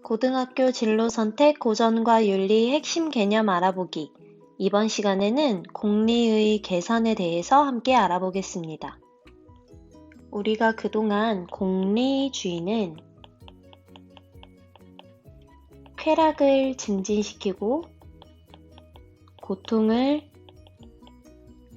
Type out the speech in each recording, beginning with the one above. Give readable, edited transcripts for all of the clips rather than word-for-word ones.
고등학교 진로 선택 고전과 윤리 핵심 개념 알아보기. 이번 시간에는 공리의 계산에 대해서 함께 알아보겠습니다. 우리가 그동안 공리주의는 쾌락을 증진시키고 고통을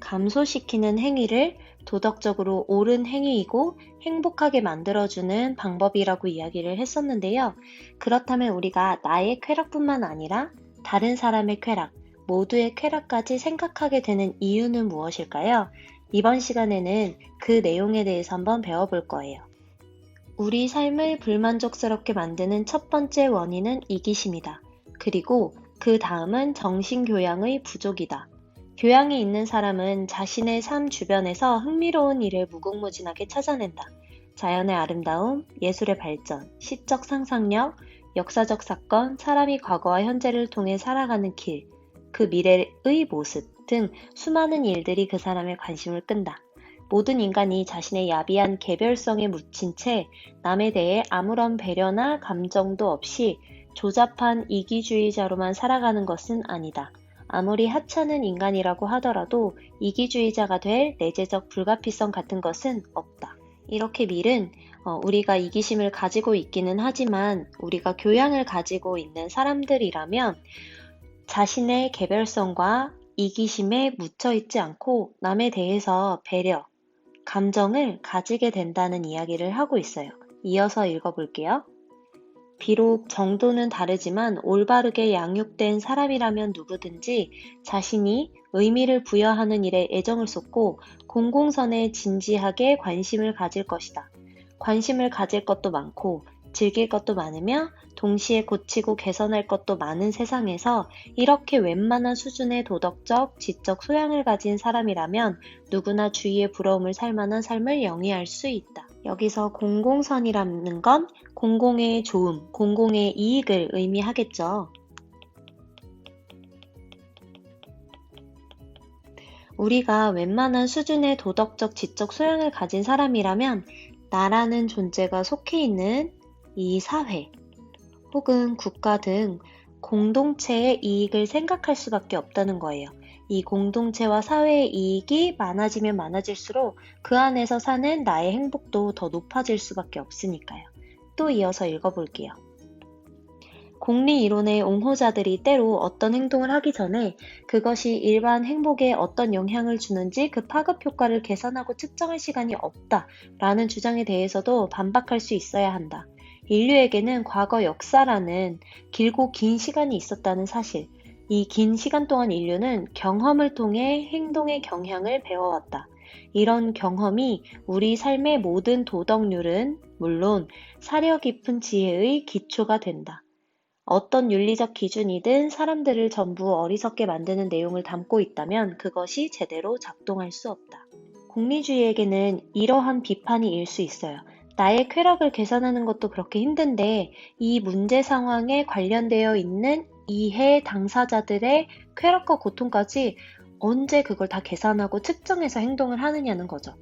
감소시키는 행위를 도덕적으로 옳은 행위이고 행복하게 만들어주는 방법이라고 이야기를 했었는데요. 그렇다면 우리가 나의 쾌락뿐만 아니라 다른 사람의 쾌락, 모두의 쾌락까지 생각하게 되는 이유는 무엇일까요? 이번 시간에는 그 내용에 대해서 한번 배워볼 거예요. 우리 삶을 불만족스럽게 만드는 첫 번째 원인은 이기심이다. 그리고 그 다음은 정신교양의 부족이다. 교양이 있는 사람은 자신의 삶 주변에서 흥미로운 일을 무궁무진하게 찾아낸다. 자연의 아름다움, 예술의 발전, 시적 상상력, 역사적 사건, 사람이 과거와 현재를 통해 살아가는 길, 그 미래의 모습 등 수많은 일들이 그 사람의 관심을 끈다. 모든 인간이 자신의 야비한 개별성에 묻힌 채 남에 대해 아무런 배려나 감정도 없이 조잡한 이기주의자로만 살아가는 것은 아니다. 아무리 하찮은 인간이라고 하더라도 이기주의자가 될 내재적 불가피성 같은 것은 없다. 이렇게 밀은 우리가 이기심을 가지고 있기는 하지만 우리가 교양을 가지고 있는 사람들이라면 자신의 개별성과 이기심에 묻혀 있지 않고 남에 대해서 배려, 감정을 가지게 된다는 이야기를 하고 있어요. 이어서 읽어볼게요. 비록 정도는 다르지만 올바르게 양육된 사람이라면 누구든지 자신이 의미를 부여하는 일에 애정을 쏟고 공공선에 진지하게 관심을 가질 것이다. 관심을 가질 것도 많고 즐길 것도 많으며 동시에 고치고 개선할 것도 많은 세상에서 이렇게 웬만한 수준의 도덕적, 지적 소양을 가진 사람이라면 누구나 주위의 부러움을 살 만한 삶을 영위할 수 있다. 여기서 공공선이라는 건 공공의 좋음, 공공의 이익을 의미하겠죠. 우리가 웬만한 수준의 도덕적, 지적 소양을 가진 사람이라면 나라는 존재가 속해 있는 이 사회 혹은 국가 등 공동체의 이익을 생각할 수밖에 없다는 거예요. 이 공동체와 사회의 이익이 많아지면 많아질수록 그 안에서 사는 나의 행복도 더 높아질 수밖에 없으니까요. 또 이어서 읽어볼게요. 공리 이론의 옹호자들이 때로 어떤 행동을 하기 전에 그것이 일반 행복에 어떤 영향을 주는지 그 파급 효과를 계산하고 측정할 시간이 없다라는 주장에 대해서도 반박할 수 있어야 한다. 인류에게는 과거 역사라는 길고 긴 시간이 있었다는 사실, 이 긴 시간 동안 인류는 경험을 통해 행동의 경향을 배워왔다. 이런 경험이 우리 삶의 모든 도덕률은 물론 사려 깊은 지혜의 기초가 된다. 어떤 윤리적 기준이든 사람들을 전부 어리석게 만드는 내용을 담고 있다면 그것이 제대로 작동할 수 없다. 공리주의에게는 이러한 비판이 일 수 있어요. 나의 쾌락을 계산하는 것도 그렇게 힘든데 이 문제 상황에 관련되어 있는 이해 당사자들의 쾌락과 고통까지 언제 그걸 다 계산하고 측정해서 행동을 하느냐는 거죠.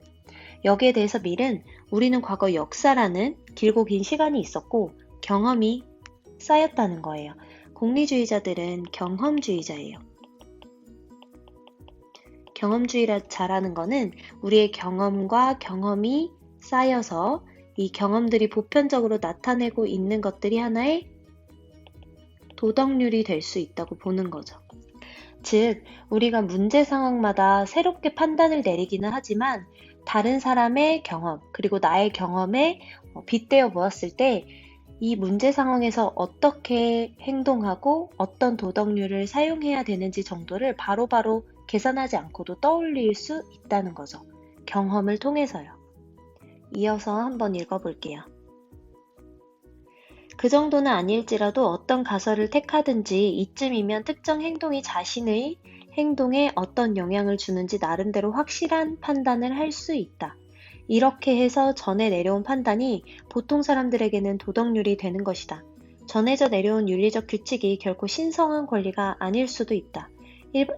여기에 대해서 밀은 우리는 과거 역사라는 길고 긴 시간이 있었고 경험이 쌓였다는 거예요. 공리주의자들은 경험주의자예요. 경험주의자라는 거는 우리의 경험과 경험이 쌓여서 이 경험들이 보편적으로 나타내고 있는 것들이 하나의 도덕률이 될 수 있다고 보는 거죠. 즉, 우리가 문제 상황마다 새롭게 판단을 내리기는 하지만 다른 사람의 경험, 그리고 나의 경험에 빗대어 보았을 때 이 문제 상황에서 어떻게 행동하고 어떤 도덕률을 사용해야 되는지 정도를 바로바로 계산하지 않고도 떠올릴 수 있다는 거죠. 경험을 통해서요. 이어서 한번 읽어볼게요. 그 정도는 아닐지라도 어떤 가설을 택하든지 이쯤이면 특정 행동이 자신의 행동에 어떤 영향을 주는지 나름대로 확실한 판단을 할 수 있다. 이렇게 해서 전에 내려온 판단이 보통 사람들에게는 도덕률이 되는 것이다. 전해져 내려온 윤리적 규칙이 결코 신성한 권리가 아닐 수도 있다.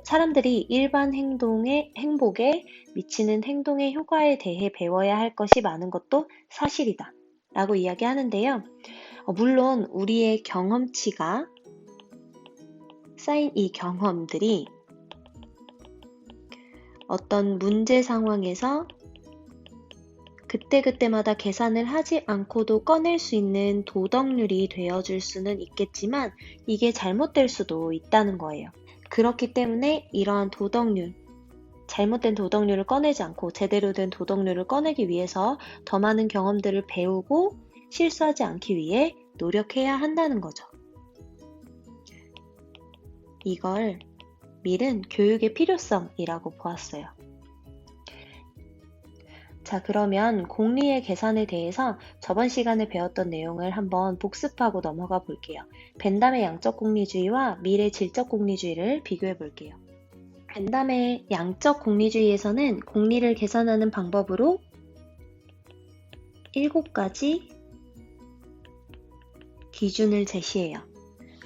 사람들이 일반 행복에 미치는 행동의 효과에 대해 배워야 할 것이 많은 것도 사실이다. 라고 이야기하는데요. 물론 우리의 경험치가 쌓인 이 경험들이 어떤 문제 상황에서 그때그때마다 계산을 하지 않고도 꺼낼 수 있는 도덕률이 되어줄 수는 있겠지만 이게 잘못될 수도 있다는 거예요. 그렇기 때문에 이러한 도덕률, 잘못된 도덕률을 꺼내지 않고 제대로 된 도덕률을 꺼내기 위해서 더 많은 경험들을 배우고 실수하지 않기 위해 노력해야 한다는 거죠. 이걸 밀은 교육의 필요성이라고 보았어요. 자, 그러면 공리의 계산에 대해서 저번 시간에 배웠던 내용을 한번 복습하고 넘어가 볼게요. 벤담의 양적 공리주의와 밀의 질적 공리주의를 비교해 볼게요. 벤담의 양적 공리주의에서는 공리를 계산하는 방법으로 7가지 기준을 제시해요.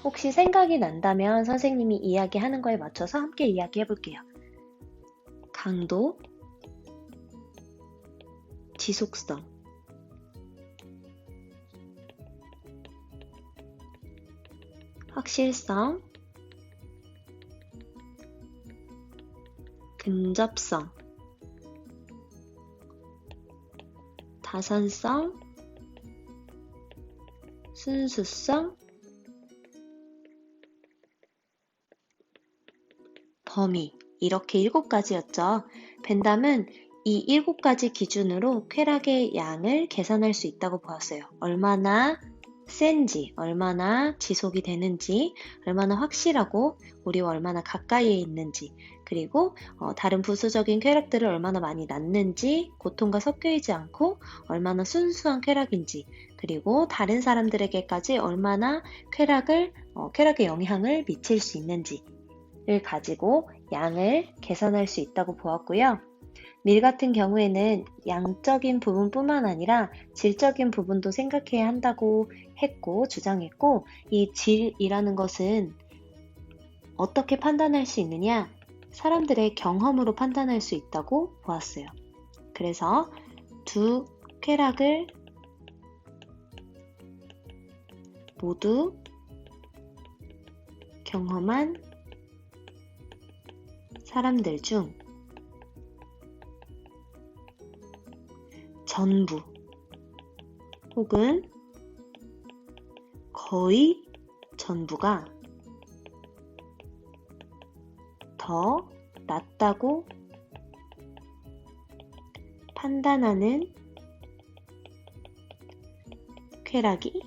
혹시 생각이 난다면 선생님이 이야기하는 거에 맞춰서 함께 이야기해 볼게요. 강도, 지속성, 확실성, 근접성, 다산성, 순수성, 범위, 이렇게 7가지였죠. 벤담은 이 7가지 기준으로 쾌락의 양을 계산할 수 있다고 보았어요. 얼마나 센지, 얼마나 지속이 되는지, 얼마나 확실하고 우리와 얼마나 가까이에 있는지, 그리고 다른 부수적인 쾌락들을 얼마나 많이 낳는지, 고통과 섞여있지 않고 얼마나 순수한 쾌락인지, 그리고 다른 사람들에게까지 얼마나 쾌락의 영향을 미칠 수 있는지를 가지고 양을 계산할 수 있다고 보았고요. 밀 같은 경우에는 양적인 부분뿐만 아니라 질적인 부분도 생각해야 한다고 했고 주장했고, 이 질이라는 것은 어떻게 판단할 수 있느냐? 사람들의 경험으로 판단할 수 있다고 보았어요. 그래서 두 쾌락을 모두 경험한 사람들 중 전부 혹은 거의 전부가 더 낫다고 판단하는 쾌락이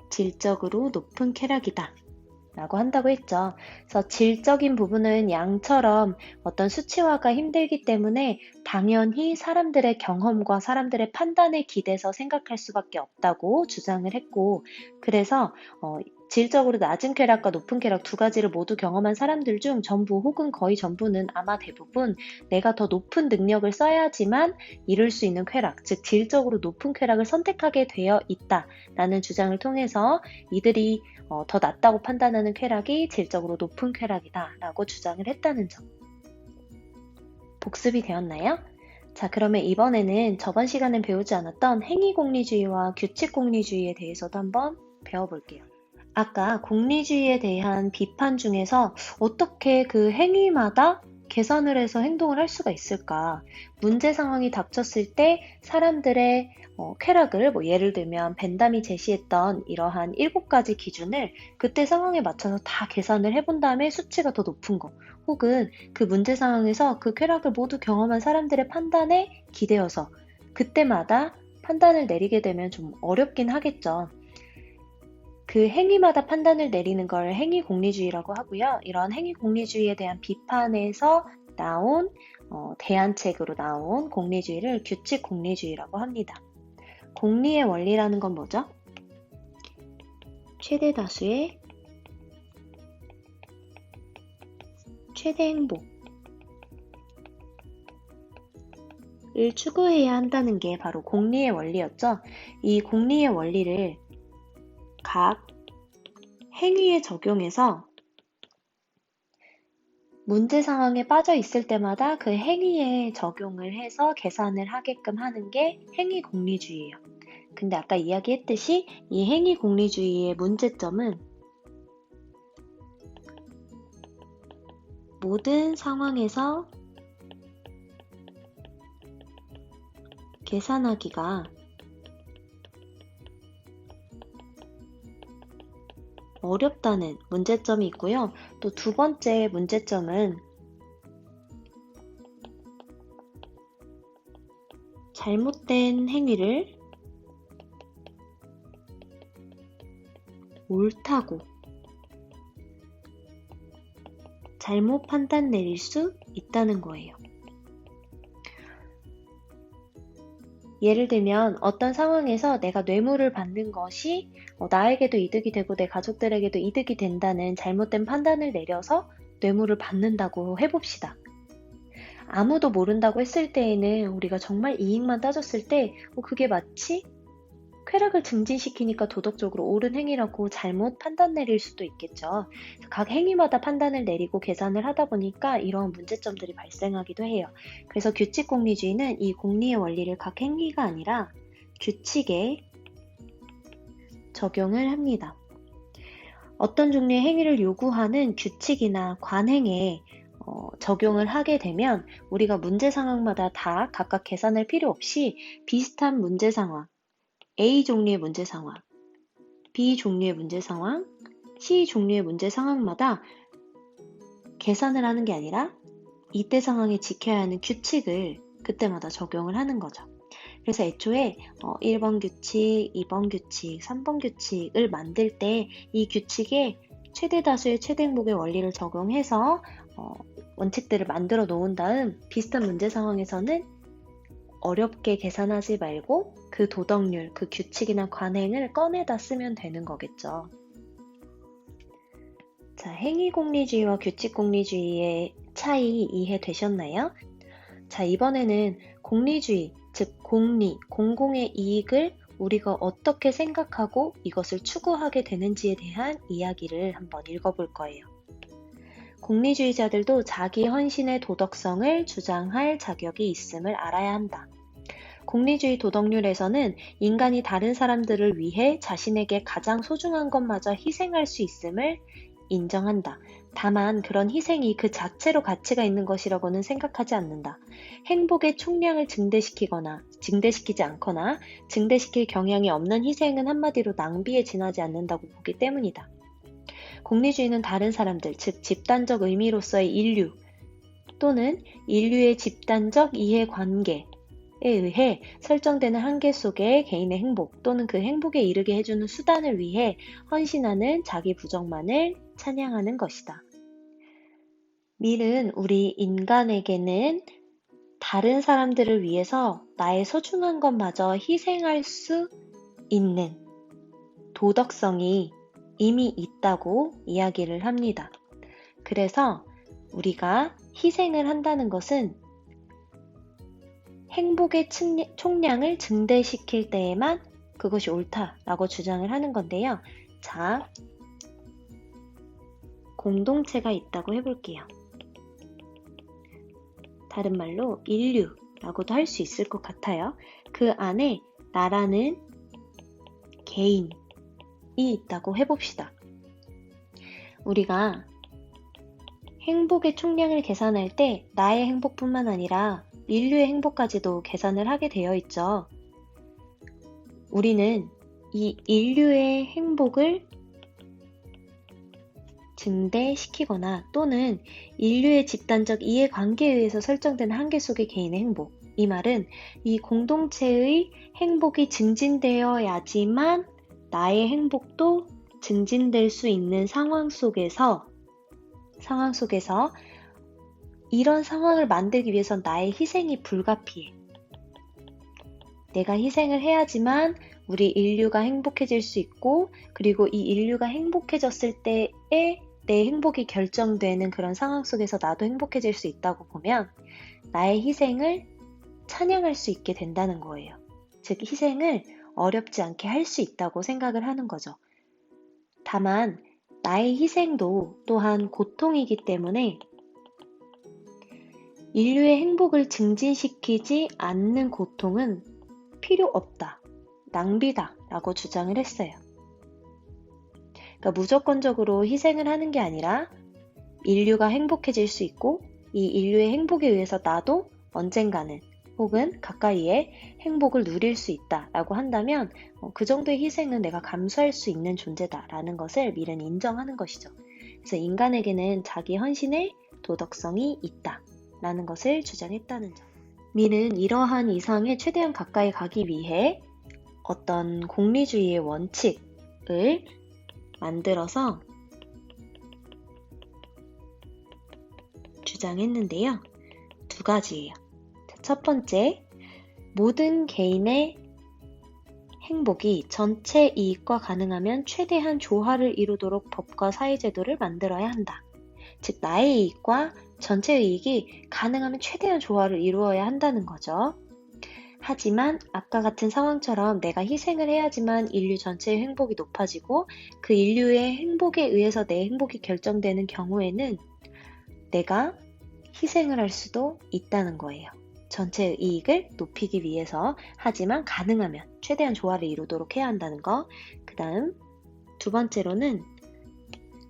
질적으로 높은 쾌락이다 라고 한다고 했죠. 그래서 질적인 부분은 양처럼 어떤 수치화가 힘들기 때문에 당연히 사람들의 경험과 사람들의 판단에 기대서 생각할 수밖에 없다고 주장을 했고, 그래서 질적으로 낮은 쾌락과 높은 쾌락 두 가지를 모두 경험한 사람들 중 전부 혹은 거의 전부는 아마 대부분 내가 더 높은 능력을 써야지만 이룰 수 있는 쾌락, 즉 질적으로 높은 쾌락을 선택하게 되어 있다라는 주장을 통해서 이들이 더 낫다고 판단하는 쾌락이 질적으로 높은 쾌락이다라고 주장을 했다는 점. 복습이 되었나요? 자, 그러면 이번에는 저번 시간에 배우지 않았던 행위공리주의와 규칙공리주의에 대해서도 한번 배워볼게요. 아까 공리주의에 대한 비판 중에서 어떻게 그 행위마다 계산을 해서 행동을 할 수가 있을까? 문제 상황이 닥쳤을 때 사람들의 쾌락을 예를 들면 벤담이 제시했던 이러한 7가지 기준을 그때 상황에 맞춰서 다 계산을 해본 다음에 수치가 더 높은 거, 혹은 그 문제 상황에서 그 쾌락을 모두 경험한 사람들의 판단에 기대어서 그때마다 판단을 내리게 되면 좀 어렵긴 하겠죠. 그 행위마다 판단을 내리는 걸 행위공리주의라고 하고요. 이런 행위공리주의에 대한 비판에서 나온 대안책으로 나온 공리주의를 규칙공리주의라고 합니다. 공리의 원리라는 건 뭐죠? 최대 다수의 최대 행복을 추구해야 한다는 게 바로 공리의 원리였죠. 이 공리의 원리를 각 행위에 적용해서 문제 상황에 빠져 있을 때마다 그 행위에 적용을 해서 계산을 하게끔 하는 게 행위 공리주의예요. 근데 아까 이야기했듯이 이 행위 공리주의의 문제점은 모든 상황에서 계산하기가 어렵다는 문제점이 있고요. 또 두 번째 문제점은 잘못된 행위를 옳다고 잘못 판단 내릴 수 있다는 거예요. 예를 들면 어떤 상황에서 내가 뇌물을 받는 것이 나에게도 이득이 되고 내 가족들에게도 이득이 된다는 잘못된 판단을 내려서 뇌물을 받는다고 해봅시다. 아무도 모른다고 했을 때에는 우리가 정말 이익만 따졌을 때 그게 마치 쾌락을 증진시키니까 도덕적으로 옳은 행위라고 잘못 판단 내릴 수도 있겠죠. 각 행위마다 판단을 내리고 계산을 하다 보니까 이런 문제점들이 발생하기도 해요. 그래서 규칙 공리주의는 이 공리의 원리를 각 행위가 아니라 규칙에 적용을 합니다. 어떤 종류의 행위를 요구하는 규칙이나 관행에 적용을 하게 되면 우리가 문제 상황마다 다 각각 계산할 필요 없이 비슷한 문제 상황, A 종류의 문제 상황, B 종류의 문제 상황, C 종류의 문제 상황마다 계산을 하는 게 아니라 이때 상황에 지켜야 하는 규칙을 그때마다 적용을 하는 거죠. 그래서 애초에 1번 규칙, 2번 규칙, 3번 규칙을 만들 때 이 규칙에 최대 다수의 최대 행복의 원리를 적용해서 원칙들을 만들어 놓은 다음 비슷한 문제 상황에서는 어렵게 계산하지 말고 그 도덕률, 그 규칙이나 관행을 꺼내다 쓰면 되는 거겠죠. 자, 행위공리주의와 규칙공리주의의 차이 이해되셨나요? 자, 이번에는 공리주의, 즉 공리, 공공의 이익을 우리가 어떻게 생각하고 이것을 추구하게 되는지에 대한 이야기를 한번 읽어볼 거예요. 공리주의자들도 자기 헌신의 도덕성을 주장할 자격이 있음을 알아야 한다. 공리주의 도덕률에서는 인간이 다른 사람들을 위해 자신에게 가장 소중한 것마저 희생할 수 있음을 인정한다. 다만 그런 희생이 그 자체로 가치가 있는 것이라고는 생각하지 않는다. 행복의 총량을 증대시키지 않거나 증대시킬 경향이 없는 희생은 한마디로 낭비에 지나지 않는다고 보기 때문이다. 공리주의는 다른 사람들, 즉 집단적 의미로서의 인류 또는 인류의 집단적 이해관계에 의해 설정되는 한계 속의 개인의 행복 또는 그 행복에 이르게 해주는 수단을 위해 헌신하는 자기 부정만을 찬양하는 것이다. 밀은 우리 인간에게는 다른 사람들을 위해서 나의 소중한 것마저 희생할 수 있는 도덕성이 이미 있다고 이야기를 합니다. 그래서 우리가 희생을 한다는 것은 행복의 총량을 증대시킬 때에만 그것이 옳다라고 주장을 하는 건데요. 자, 공동체가 있다고 해볼게요. 다른 말로 인류라고도 할 수 있을 것 같아요. 그 안에 나라는 개인이 있다고 해봅시다. 우리가 행복의 총량을 계산할 때 나의 행복뿐만 아니라 인류의 행복까지도 계산을 하게 되어 있죠. 우리는 이 인류의 행복을 증대시키거나 또는 인류의 집단적 이해관계에 의해서 설정된 한계 속의 개인의 행복. 이 말은 이 공동체의 행복이 증진되어야지만 나의 행복도 증진될 수 있는 상황 속에서 이런 상황을 만들기 위해선 나의 희생이 불가피해. 내가 희생을 해야지만 우리 인류가 행복해질 수 있고, 그리고 이 인류가 행복해졌을 때에 내 행복이 결정되는 그런 상황 속에서 나도 행복해질 수 있다고 보면 나의 희생을 찬양할 수 있게 된다는 거예요. 즉, 희생을 어렵지 않게 할 수 있다고 생각을 하는 거죠. 다만 나의 희생도 또한 고통이기 때문에 인류의 행복을 증진시키지 않는 고통은 필요 없다 낭비다라고 주장을 했어요. 그러니까 무조건적으로 희생을 하는 게 아니라 인류가 행복해질 수 있고 이 인류의 행복에 의해서 나도 언젠가는 혹은 가까이에 행복을 누릴 수 있다라고 한다면 그 정도의 희생은 내가 감수할 수 있는 존재다라는 것을 밀은 인정하는 것이죠. 그래서 인간에게는 자기 헌신의 도덕성이 있다라는 것을 주장했다는 점. 밀은 이러한 이상에 최대한 가까이 가기 위해 어떤 공리주의의 원칙을 만들어서 주장했는데요. 두 가지예요. 첫 번째, 모든 개인의 행복이 전체 이익과 가능하면 최대한 조화를 이루도록 법과 사회제도를 만들어야 한다. 즉, 나의 이익과 전체의 이익이 가능하면 최대한 조화를 이루어야 한다는 거죠. 하지만 아까 같은 상황처럼 내가 희생을 해야지만 인류 전체의 행복이 높아지고 그 인류의 행복에 의해서 내 행복이 결정되는 경우에는 내가 희생을 할 수도 있다는 거예요. 전체의 이익을 높이기 위해서 하지만 가능하면 최대한 조화를 이루도록 해야 한다는 거. 그 다음 두 번째로는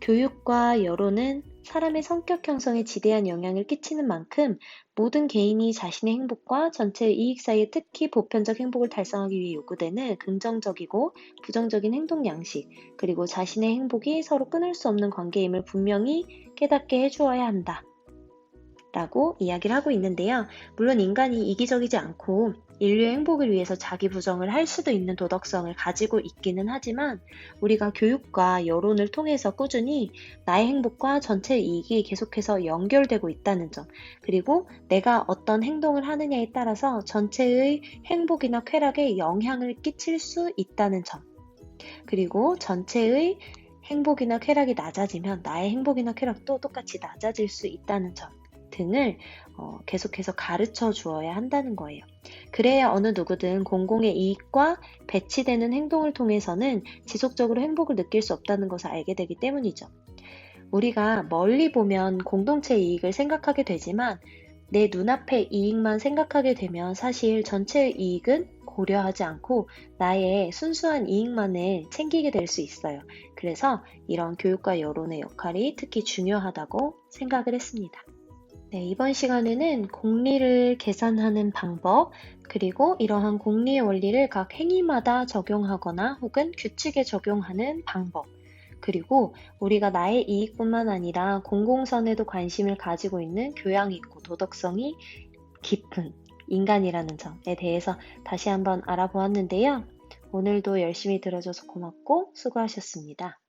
교육과 여론은 사람의 성격 형성에 지대한 영향을 끼치는 만큼 모든 개인이 자신의 행복과 전체의 이익 사이에 특히 보편적 행복을 달성하기 위해 요구되는 긍정적이고 부정적인 행동 양식, 그리고 자신의 행복이 서로 끊을 수 없는 관계임을 분명히 깨닫게 해주어야 한다. 라고 이야기를 하고 있는데요. 물론 인간이 이기적이지 않고 인류의 행복을 위해서 자기 부정을 할 수도 있는 도덕성을 가지고 있기는 하지만 우리가 교육과 여론을 통해서 꾸준히 나의 행복과 전체의 이익이 계속해서 연결되고 있다는 점, 그리고 내가 어떤 행동을 하느냐에 따라서 전체의 행복이나 쾌락에 영향을 끼칠 수 있다는 점, 그리고 전체의 행복이나 쾌락이 낮아지면 나의 행복이나 쾌락도 똑같이 낮아질 수 있다는 점 등을 계속해서 가르쳐 주어야 한다는 거예요. 그래야 어느 누구든 공공의 이익과 배치되는 행동을 통해서는 지속적으로 행복을 느낄 수 없다는 것을 알게 되기 때문이죠. 우리가 멀리 보면 공동체의 이익을 생각하게 되지만 내 눈앞의 이익만 생각하게 되면 사실 전체의 이익은 고려하지 않고 나의 순수한 이익만을 챙기게 될 수 있어요. 그래서 이런 교육과 여론의 역할이 특히 중요하다고 생각을 했습니다. 네, 이번 시간에는 공리를 계산하는 방법, 그리고 이러한 공리의 원리를 각 행위마다 적용하거나 혹은 규칙에 적용하는 방법, 그리고 우리가 나의 이익뿐만 아니라 공공선에도 관심을 가지고 있는 교양 있고 도덕성이 깊은 인간이라는 점에 대해서 다시 한번 알아보았는데요. 오늘도 열심히 들어줘서 고맙고 수고하셨습니다.